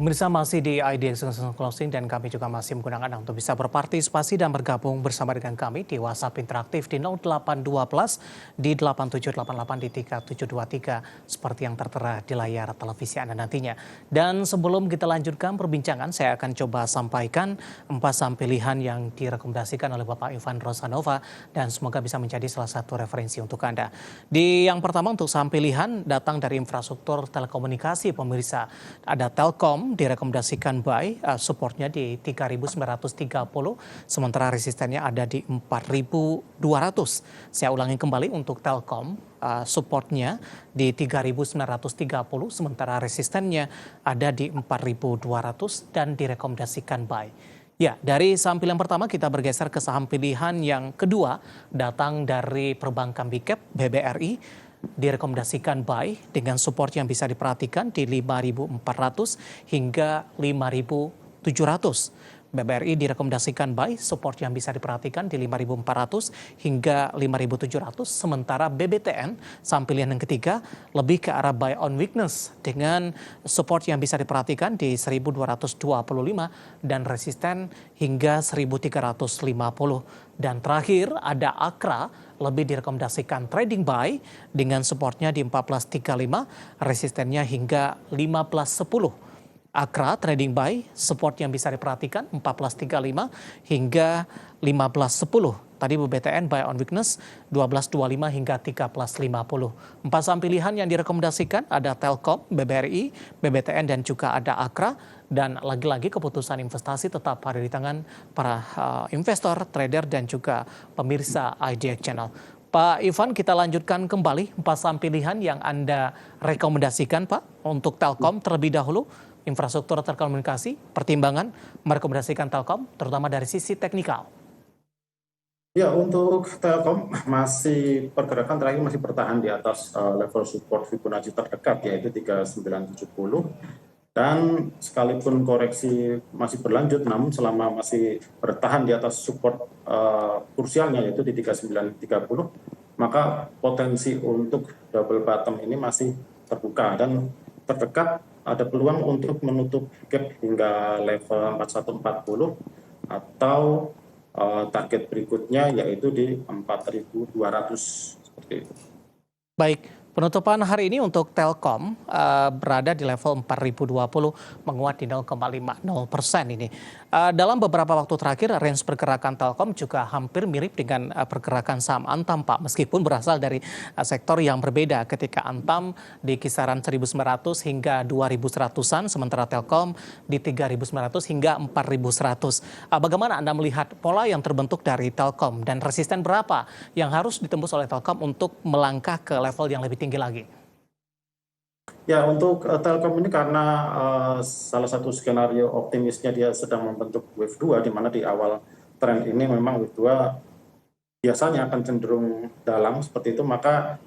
Pemirsa masih di IDX Closing dan kami juga masih menggunakan Anda untuk bisa berpartisipasi dan bergabung bersama dengan kami di WhatsApp interaktif di 0812 di 8788 di 3723 seperti yang tertera di layar televisi Anda nantinya. Dan sebelum kita lanjutkan perbincangan, saya akan coba sampaikan 4 saham pilihan yang direkomendasikan oleh Bapak Ivan Rosanova dan semoga bisa menjadi salah satu referensi untuk Anda. Yang pertama untuk saham pilihan datang dari infrastruktur telekomunikasi pemirsa. Ada Telkom direkomendasikan buy, supportnya di 3.930, sementara resistennya ada di 4.200. Saya ulangi kembali untuk Telkom, supportnya di 3.930, sementara resistennya ada di 4.200 dan direkomendasikan buy. Ya, dari saham pilihan pertama kita bergeser ke saham pilihan yang kedua, datang dari perbankan Big Cap, BBRI, direkomendasikan buy dengan support yang bisa diperhatikan di 5.400 hingga 5.700. BBRI direkomendasikan buy, support yang bisa diperhatikan di 5.400 hingga 5.700. Sementara BBTN, saham pilihan yang ketiga, lebih ke arah buy on weakness dengan support yang bisa diperhatikan di 1.225 dan resisten hingga 1.350. Dan terakhir ada Akra, lebih direkomendasikan trading buy dengan supportnya di 14.35, resistennya hingga 15.10. Akra trading buy, support yang bisa diperhatikan 14.35 hingga 15.10. Tadi BBTN buy on weakness 12.25 hingga 13.50. 4 saham pilihan yang direkomendasikan ada Telkom, BBRI, BBTN dan juga ada Akra. Dan lagi-lagi keputusan investasi tetap ada di tangan para investor, trader dan juga pemirsa IDX Channel. Pak Ivan, kita lanjutkan kembali 4 saham pilihan yang Anda rekomendasikan, Pak, untuk Telkom terlebih dahulu. Infrastruktur telekomunikasi, pertimbangan merekomendasikan Telkom, terutama dari sisi teknikal. Ya, untuk Telkom masih pergerakan terakhir masih bertahan di atas level support Fibonacci terdekat yaitu 3970. Dan sekalipun koreksi masih berlanjut, namun selama masih bertahan di atas support krusialnya yaitu di 3930, maka potensi untuk double bottom ini masih terbuka dan terdekat ada peluang untuk menutup gap hingga level 4140 atau target berikutnya yaitu di 4.200 seperti itu. Baik, penutupan hari ini untuk Telkom berada di level 4.020, menguat di 0,50% ini. Dalam beberapa waktu terakhir, range pergerakan Telkom juga hampir mirip dengan pergerakan saham Antam, Pak. Meskipun berasal dari sektor yang berbeda, ketika Antam di kisaran 1.900 hingga 2.100-an, sementara Telkom di 3.900 hingga 4.100. Bagaimana Anda melihat pola yang terbentuk dari Telkom dan resisten berapa yang harus ditembus oleh Telkom untuk melangkah ke level yang lebih tinggi lagi? Ya, untuk Telkom ini karena salah satu skenario optimisnya dia sedang membentuk wave 2, di mana di awal tren ini memang wave 2 biasanya akan cenderung dalam seperti itu, maka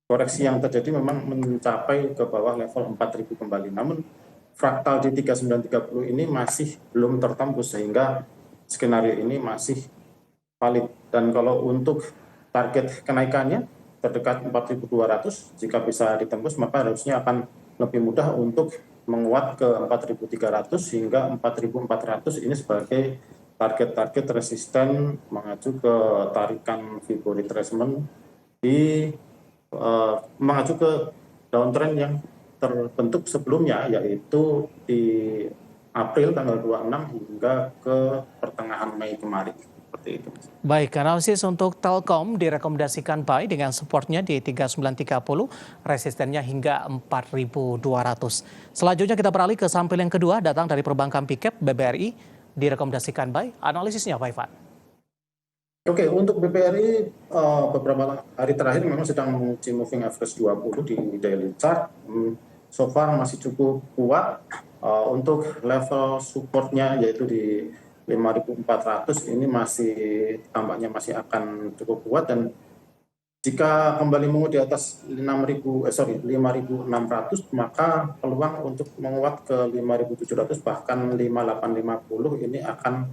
koreksi yang terjadi memang mencapai ke bawah level 4.000 kembali. Namun fraktal di 3930 ini masih belum tertembus sehingga skenario ini masih valid. Dan kalau untuk target kenaikannya terdekat 4.200, jika bisa ditembus maka harusnya akan lebih mudah untuk menguat ke 4.300 hingga 4.400 ini sebagai target-target resisten mengacu ke tarikan Fibonacci retracement mengacu ke downtrend yang terbentuk sebelumnya yaitu di April tanggal 26 hingga ke pertengahan Mei kemarin. Itu. Baik, analisis untuk Telkom direkomendasikan buy dengan supportnya di 3930, resistennya hingga 4200. Selanjutnya kita beralih ke saham pilihan kedua, datang dari perbankan Big Cap, BBRI, direkomendasikan buy. Analisisnya Pak Ivan? Oke, untuk BBRI beberapa hari terakhir memang sedang menguji moving average 20 di daily chart. So far masih cukup kuat. Untuk level supportnya yaitu di 5.400 ini tampaknya masih akan cukup kuat, dan jika kembali menguat di atas 5.600 maka peluang untuk menguat ke 5.700 bahkan 5.850 ini akan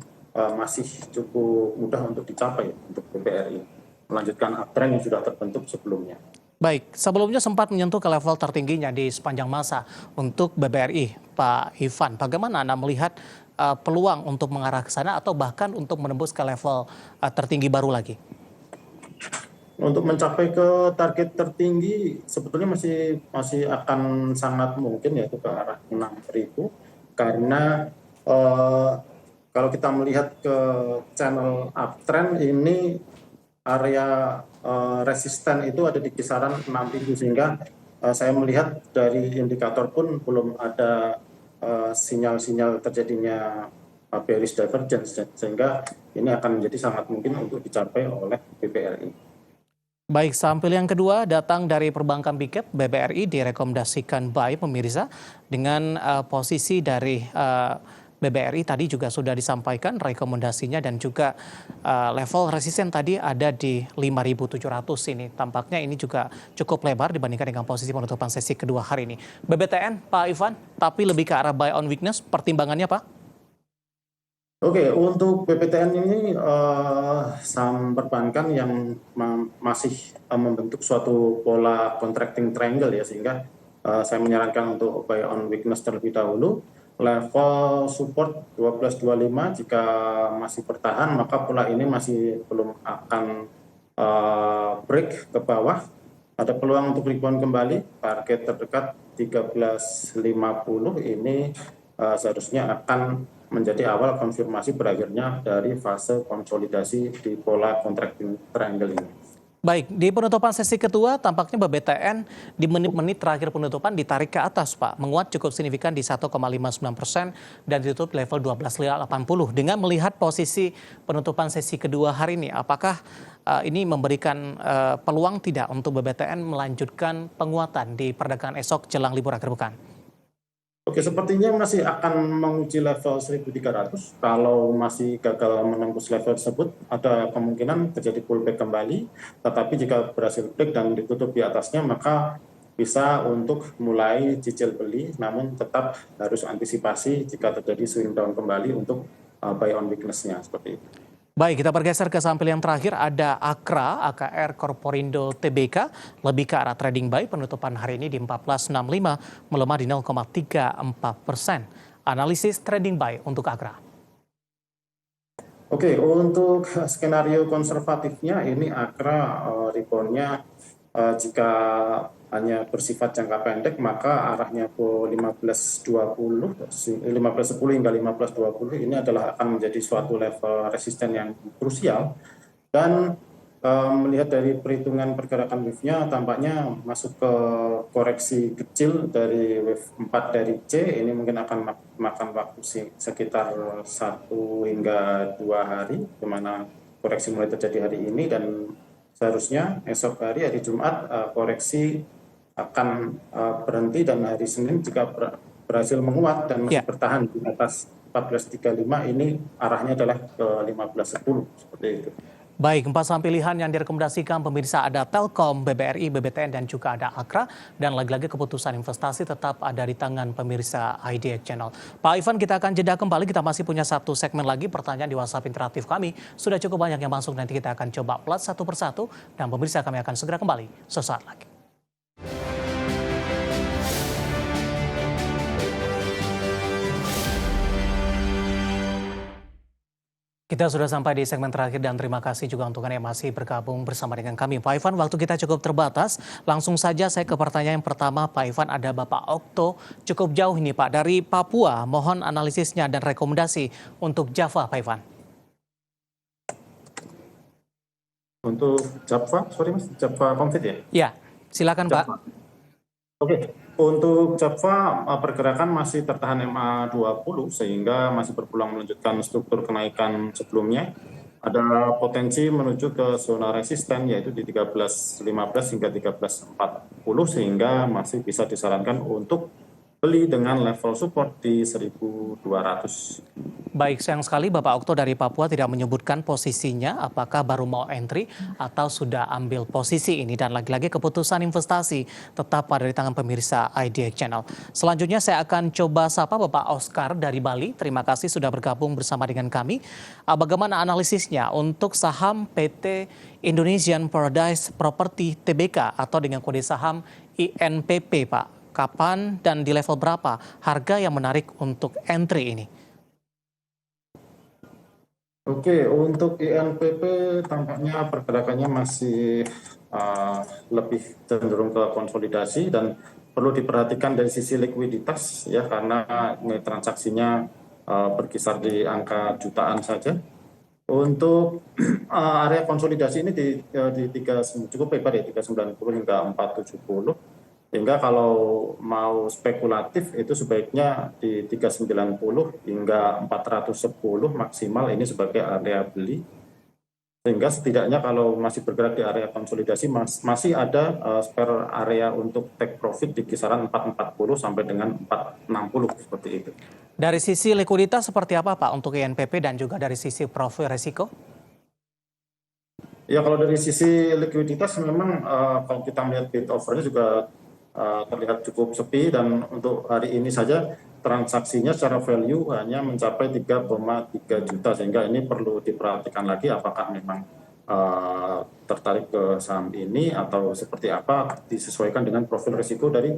masih cukup mudah untuk dicapai untuk BBRI, melanjutkan uptrend yang sudah terbentuk sebelumnya. Baik, sebelumnya sempat menyentuh ke level tertingginya di sepanjang masa untuk BBRI. Pak Ivan. Bagaimana Anda melihat peluang untuk mengarah ke sana atau bahkan untuk menembus ke level tertinggi baru lagi? Untuk mencapai ke target tertinggi sebetulnya masih akan sangat mungkin, yaitu ke arah 6.000, karena eh, kalau kita melihat ke channel uptrend ini, area resisten itu ada di kisaran 6.000, sehingga saya melihat dari indikator pun belum ada sinyal-sinyal terjadinya bearish divergence, sehingga ini akan menjadi sangat mungkin untuk dicapai oleh BBRI. Baik, saham pilihan kedua datang dari perbankan Big Cap. BBRI direkomendasikan buy pemirsa dengan posisi dari BBRI tadi juga sudah disampaikan rekomendasinya, dan juga level resisten tadi ada di 5.700 ini. Tampaknya ini juga cukup lebar dibandingkan dengan posisi penutupan sesi kedua hari ini. BBTN, Pak Ivan, tapi lebih ke arah buy on weakness, pertimbangannya Pak? Oke, untuk BPTN ini saham perbankan yang masih membentuk suatu pola contracting triangle ya, sehingga saya menyarankan untuk buy on weakness terlebih dahulu. Level support 12.25 jika masih bertahan, maka pola ini masih belum akan break ke bawah. Ada peluang untuk rebound kembali. Target terdekat 13.50 ini seharusnya akan menjadi awal konfirmasi berakhirnya dari fase konsolidasi di pola contracting triangle ini. Baik, di penutupan sesi kedua tampaknya BBTN di menit-menit terakhir penutupan ditarik ke atas Pak. Menguat cukup signifikan di 1,59% dan ditutup level 12.80. Dengan melihat posisi penutupan sesi kedua hari ini, apakah ini memberikan peluang tidak untuk BBTN melanjutkan penguatan di perdagangan esok jelang libur akhir pekan? Oke, sepertinya masih akan menguji level 1.300. Kalau masih gagal menembus level tersebut, ada kemungkinan terjadi pullback kembali. Tetapi jika berhasil break dan ditutup di atasnya, maka bisa untuk mulai cicil beli, namun tetap harus antisipasi jika terjadi swing down kembali untuk buy on weakness-nya, seperti itu. Baik, kita bergeser ke saham pilihan terakhir, ada Akra, AKR Korporindo Tbk, lebih ke arah trading buy, penutupan hari ini di 1465, melemah di 0,34%. Analisis trading buy untuk Akra. Oke, untuk skenario konservatifnya ini Akra reboundnya jika hanya bersifat jangka pendek, maka arahnya ke 15.10 hingga 15.20 ini adalah akan menjadi suatu level resisten yang krusial. Dan melihat dari perhitungan pergerakan wave-nya, tampaknya masuk ke koreksi kecil dari wave 4 dari C, ini mungkin akan makan waktu sekitar 1 hingga 2 hari, di mana koreksi mulai terjadi hari ini, dan seharusnya esok hari Jumat koreksi akan berhenti, dan hari Senin jika berhasil menguat dan masih bertahan di atas 14.35, ini arahnya adalah ke 15.10 seperti itu. Baik, 4 saham pilihan yang direkomendasikan pemirsa ada Telkom, BBRI, BBTN, dan juga ada Akra. Dan lagi-lagi keputusan investasi tetap ada di tangan pemirsa IDX Channel. Pak Ivan, kita akan jeda kembali. Kita masih punya satu segmen lagi, pertanyaan di WhatsApp interaktif kami. Sudah cukup banyak yang masuk, nanti kita akan coba plus satu persatu. Dan pemirsa kami akan segera kembali sesaat lagi. Kita sudah sampai di segmen terakhir dan terima kasih juga untuk Anda yang masih bergabung bersama dengan kami. Pak Ivan, waktu kita cukup terbatas. Langsung saja saya ke pertanyaan yang pertama. Pak Ivan, ada Bapak Okto. Cukup jauh ini Pak, dari Papua. Mohon analisisnya dan rekomendasi untuk Java, Pak Ivan. Untuk Java, sorry Mas, Java Confit ya? Ya, silakan Java. Pak. Oke, untuk Java pergerakan masih tertahan MA20 sehingga masih berpeluang melanjutkan struktur kenaikan sebelumnya. Ada potensi menuju ke zona resisten yaitu di 13.15 hingga 13.40 sehingga masih bisa disarankan untuk beli dengan level support di 1.200. Baik, sayang sekali Bapak Okto dari Papua tidak menyebutkan posisinya, apakah baru mau entry atau sudah ambil posisi ini. Dan lagi-lagi keputusan investasi tetap ada di tangan pemirsa IDX Channel. Selanjutnya saya akan coba sapa Bapak Oscar dari Bali. Terima kasih sudah bergabung bersama dengan kami. Bagaimana analisisnya untuk saham PT Indonesian Paradise Property Tbk atau dengan kode saham INPP Pak? kapan dan di level berapa harga yang menarik untuk entry ini? Oke, untuk INPP tampaknya pergerakannya masih lebih cenderung ke konsolidasi dan perlu diperhatikan dari sisi likuiditas ya karena nilai transaksinya berkisar di angka jutaan saja. Untuk area konsolidasi ini di cukup lebar ya 390 hingga 470. Sehingga kalau mau spekulatif itu sebaiknya di 390 hingga 410 maksimal ini sebagai area beli. Sehingga setidaknya kalau masih bergerak di area konsolidasi masih ada spare area untuk take profit di kisaran 440 sampai dengan 460 seperti itu. Dari sisi likuiditas seperti apa Pak untuk INPP dan juga dari sisi profil risiko? Ya kalau dari sisi likuiditas memang kalau kita melihat bid offernya juga terlihat cukup sepi dan untuk hari ini saja transaksinya secara value hanya mencapai 3,3 juta sehingga ini perlu diperhatikan lagi apakah memang tertarik ke saham ini atau seperti apa disesuaikan dengan profil risiko dari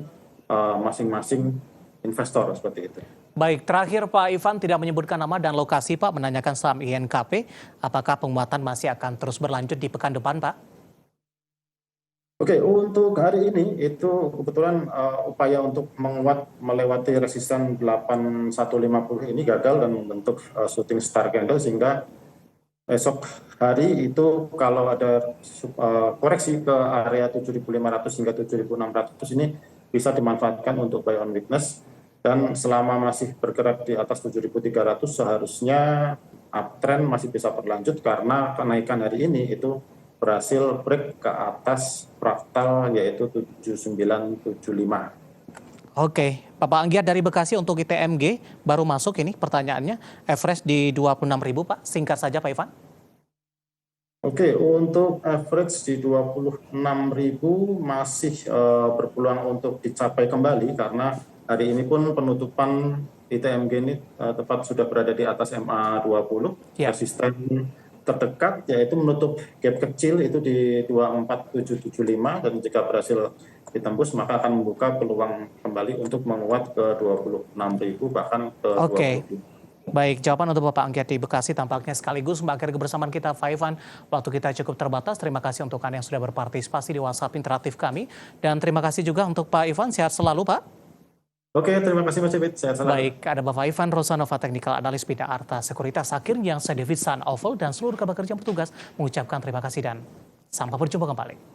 masing-masing investor seperti itu. Baik, terakhir Pak Ivan tidak menyebutkan nama dan lokasi Pak, menanyakan saham INKP, apakah penguatan masih akan terus berlanjut di pekan depan Pak? Oke, untuk hari ini itu kebetulan upaya untuk menguat melewati resisten 8150 ini gagal dan membentuk shooting star candle sehingga esok hari itu kalau ada koreksi ke area 7.500 hingga 7.600 ini bisa dimanfaatkan untuk buy on weakness dan selama masih bergerak di atas 7.300 seharusnya uptrend masih bisa berlanjut karena kenaikan hari ini itu berhasil break ke atas fraktal yaitu 7975. Oke, Bapak Anggiat dari Bekasi untuk ITMG baru masuk ini pertanyaannya, average di 26.000 Pak, singkat saja Pak Ivan. Oke, untuk average di 26.000 masih berpeluang untuk dicapai kembali karena hari ini pun penutupan ITMG ini tepat sudah berada di atas MA20, resisten terdekat yaitu menutup gap kecil itu di 24775 dan jika berhasil ditembus maka akan membuka peluang kembali untuk menguat ke 26.000 bahkan ke 20.000. Baik, jawaban untuk Bapak Anggiat di Bekasi tampaknya sekaligus mengakhiri kebersamaan kita Pak Ivan. Waktu kita cukup terbatas, terima kasih untuk Anda yang sudah berpartisipasi di WhatsApp interaktif kami. Dan terima kasih juga untuk Pak Ivan, sehat selalu Pak. Oke, terima kasih Mas Cipit, sehat selalu. Baik, ada Bapak Ivan Rosanova, Technical Analyst Bidang Arta Sekuritas. Akhirnya saya David San Oval dan seluruh kabar kerja petugas mengucapkan terima kasih dan sampai berjumpa kembali.